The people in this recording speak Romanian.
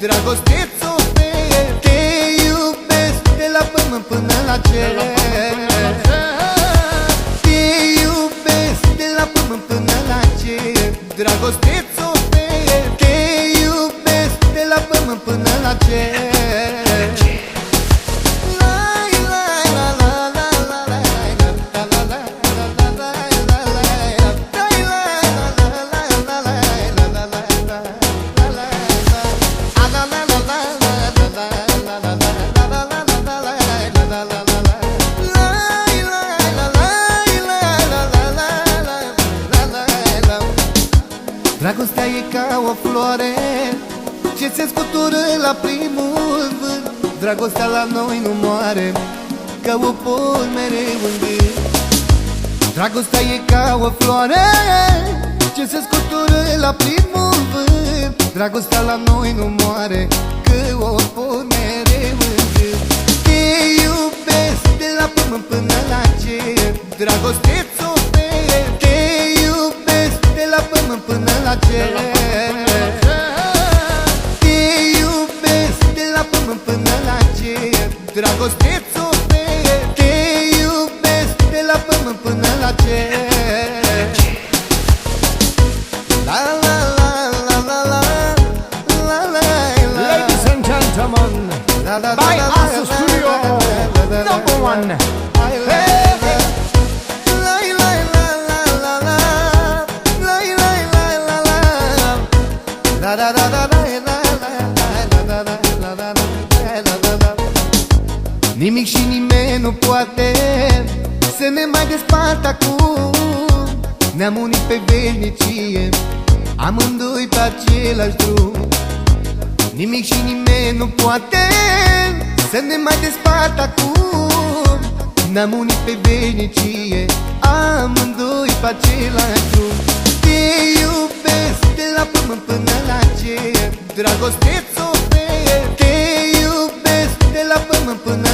Dragoste-ți ofer, te iubesc de la pământ până la cer. Te iubesc de la pământ până la cer. Dragoste-ți ofer, te iubesc de la pământ până la cer. Dragostea e ca o floare ce se scutură la primul vânt. Dragostea la noi nu moare, că o pun mereu în gând. Dragostea e ca o floare ce se scutură la primul vânt. Dragostea la noi nu moare, că o pun mereu în gând. Te iubesc de la pământ până la cer. Dragoste-ți ofer, te iubesc de la pământ până la cer. Te iubesc de la pământ până la cer. Dragoste-ți ofer, te iubesc de la pământ până la cer. La la la la la la la la. Ladies and gentlemen, by Asu Studio, number one. Nimic și nimeni nu poate să ne mai despartă acum. Ne-am unit pe veșnicie, amândoi pe același drum. Nimic și nimeni nu poate să ne mai despartă acum. Ne-am unit pe veșnicie, amândoi pe același drum. Te iubesc de la pământ până la cer. Dragoste-ți ofer, te iubesc de la pământ până